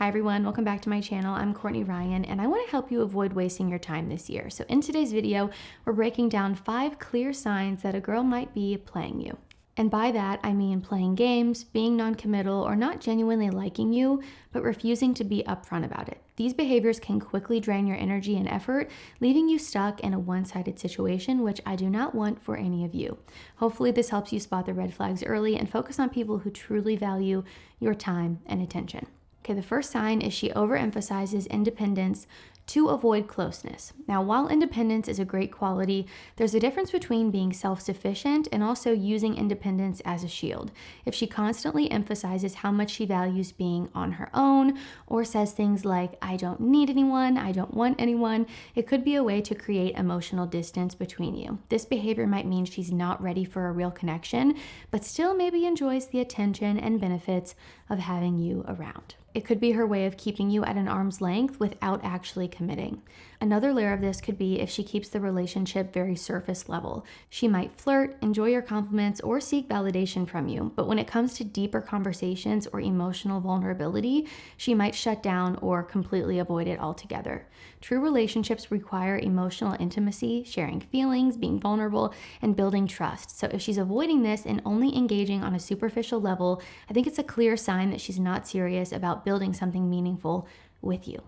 Hi everyone, welcome back to my channel. I'm Courtney Ryan and I want to help you avoid wasting your time this year. So in today's video, we're breaking down 5 clear signs that a girl might be playing you. And by that, I mean playing games, being non-committal, or not genuinely liking you, but refusing to be upfront about it. These behaviors can quickly drain your energy and effort, leaving you stuck in a one-sided situation, which I do not want for any of you. Hopefully this helps you spot the red flags early and focus on people who truly value your time and attention. Okay, the first sign is she overemphasizes independence to avoid closeness. Now, while independence is a great quality, there's a difference between being self-sufficient and also using independence as a shield. If she constantly emphasizes how much she values being on her own or says things like, I don't need anyone, I don't want anyone, it could be a way to create emotional distance between you. This behavior might mean she's not ready for a real connection, but still maybe enjoys the attention and benefits of having you around. It could be her way of keeping you at an arm's length without actually committing. Another layer of this could be if she keeps the relationship very surface level. She might flirt, enjoy your compliments, or seek validation from you, but when it comes to deeper conversations or emotional vulnerability, she might shut down or completely avoid it altogether. True relationships require emotional intimacy, sharing feelings, being vulnerable, and building trust. So if she's avoiding this and only engaging on a superficial level, I think it's a clear sign that she's not serious about building something meaningful with you.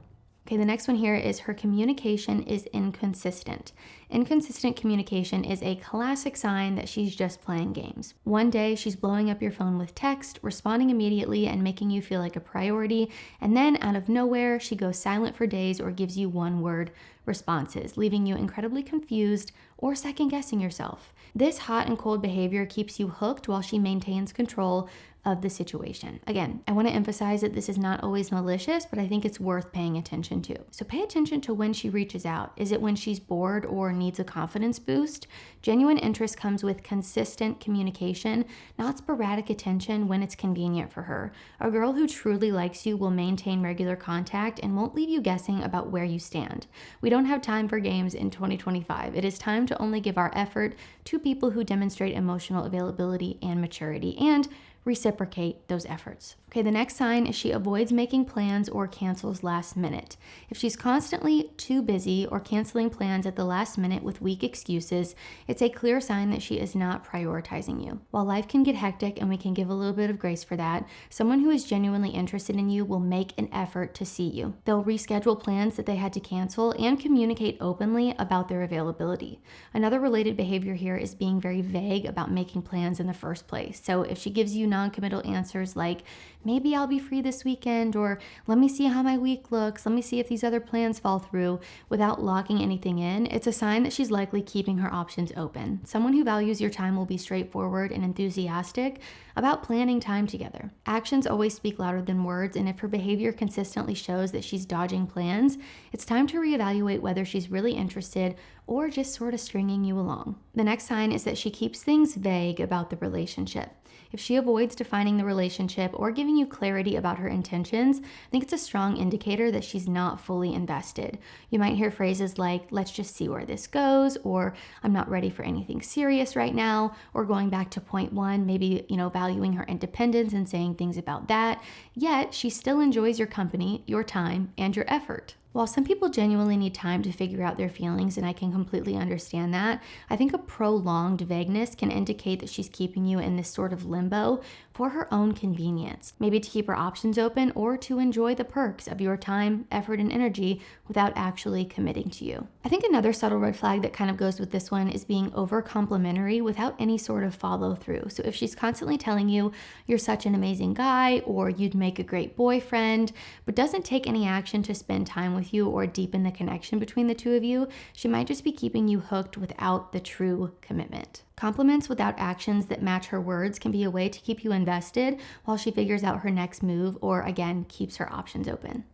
Okay, the next one here is her communication is inconsistent. Inconsistent communication is a classic sign that she's just playing games. One day she's blowing up your phone with text, responding immediately and making you feel like a priority, and then out of nowhere she goes silent for days or gives you one-word responses, leaving you incredibly confused or second-guessing yourself. This hot and cold behavior keeps you hooked while she maintains control of the situation. Again, I want to emphasize that this is not always malicious, but I think it's worth paying attention to. So pay attention to when she reaches out. Is it when she's bored or needs a confidence boost? Genuine interest comes with consistent communication, not sporadic attention when it's convenient for her. A girl who truly likes you will maintain regular contact and won't leave you guessing about where you stand. We don't have time for games in 2025. It is time to only give our effort to people who demonstrate emotional availability and maturity and reciprocate those efforts. Okay, the next sign is she avoids making plans or cancels last minute. If she's constantly too busy or canceling plans at the last minute with weak excuses, it's a clear sign that she is not prioritizing you. While life can get hectic and we can give a little bit of grace for that, someone who is genuinely interested in you will make an effort to see you. They'll reschedule plans that they had to cancel and communicate openly about their availability. Another related behavior here is being very vague about making plans in the first place. So if she gives you non-committal answers like, maybe I'll be free this weekend, or let me see how my week looks, let me see if these other plans fall through, without locking anything in, it's a sign that she's likely keeping her options open. Someone who values your time will be straightforward and enthusiastic about planning time together. Actions always speak louder than words, and if her behavior consistently shows that she's dodging plans, it's time to reevaluate whether she's really interested or just sort of stringing you along. The next sign is that she keeps things vague about the relationship. If she avoids defining the relationship or giving you clarity about her intentions, I think it's a strong indicator that she's not fully invested. You might hear phrases like, let's just see where this goes, or I'm not ready for anything serious right now, or going back to point one, maybe, valuing her independence and saying things about that, yet she still enjoys your company, your time, and your effort. While some people genuinely need time to figure out their feelings, and I can completely understand that, I think a prolonged vagueness can indicate that she's keeping you in this sort of limbo for her own convenience, maybe to keep her options open or to enjoy the perks of your time, effort, and energy without actually committing to you. I think another subtle red flag that kind of goes with this one is being over complimentary without any sort of follow through. So if she's constantly telling you you're such an amazing guy or you'd make a great boyfriend, but doesn't take any action to spend time with you or deepen the connection between the two of you, she might just be keeping you hooked without the true commitment. Compliments without actions that match her words can be a way to keep you invested while she figures out her next move or, again, keeps her options open.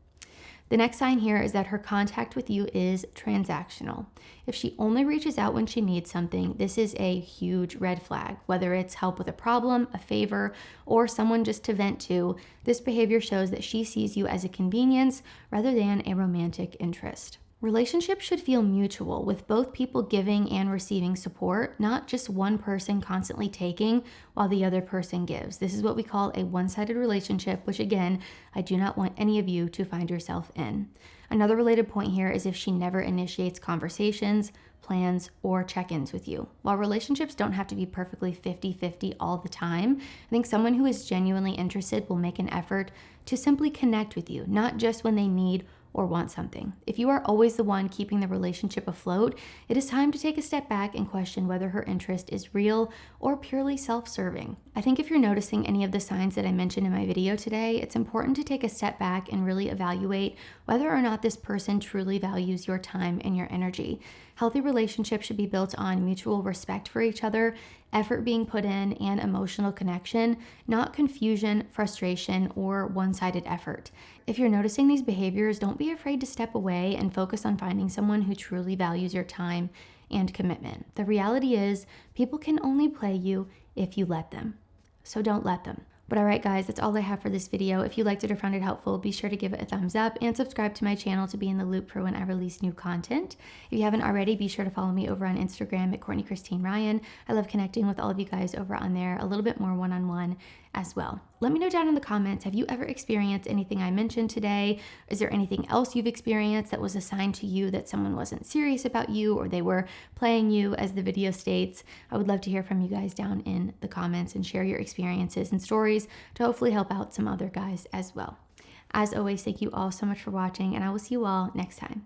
The next sign here is that her contact with you is transactional. If she only reaches out when she needs something, this is a huge red flag. Whether it's help with a problem, a favor, or someone just to vent to, this behavior shows that she sees you as a convenience rather than a romantic interest. Relationships should feel mutual, with both people giving and receiving support, not just one person constantly taking while the other person gives. This is what we call a one-sided relationship, which again, I do not want any of you to find yourself in. Another related point here is if she never initiates conversations, plans, or check-ins with you. While relationships don't have to be perfectly 50-50 all the time, I think someone who is genuinely interested will make an effort to simply connect with you, not just when they need or want something. If you are always the one keeping the relationship afloat, it is time to take a step back and question whether her interest is real or purely self-serving. I think if you're noticing any of the signs that I mentioned in my video today, it's important to take a step back and really evaluate whether or not this person truly values your time and your energy. Healthy relationships should be built on mutual respect for each other, effort being put in, and emotional connection, not confusion, frustration, or one-sided effort. If you're noticing these behaviors, don't be afraid to step away and focus on finding someone who truly values your time and commitment. The reality is, people can only play you if you let them. So don't let them. But all right, guys, that's all I have for this video. If you liked it or found it helpful, be sure to give it a thumbs up and subscribe to my channel to be in the loop for when I release new content. If you haven't already, be sure to follow me over on Instagram at Courtney Christine Ryan. I love connecting with all of you guys over on there, a little bit more one-on-one as well. Let me know down in the comments, have you ever experienced anything I mentioned today? Is there anything else you've experienced that was a sign to you that someone wasn't serious about you or they were playing you, as the video states? I would love to hear from you guys down in the comments and share your experiences and stories to hopefully help out some other guys as well. As always, thank you all so much for watching, and I will see you all next time.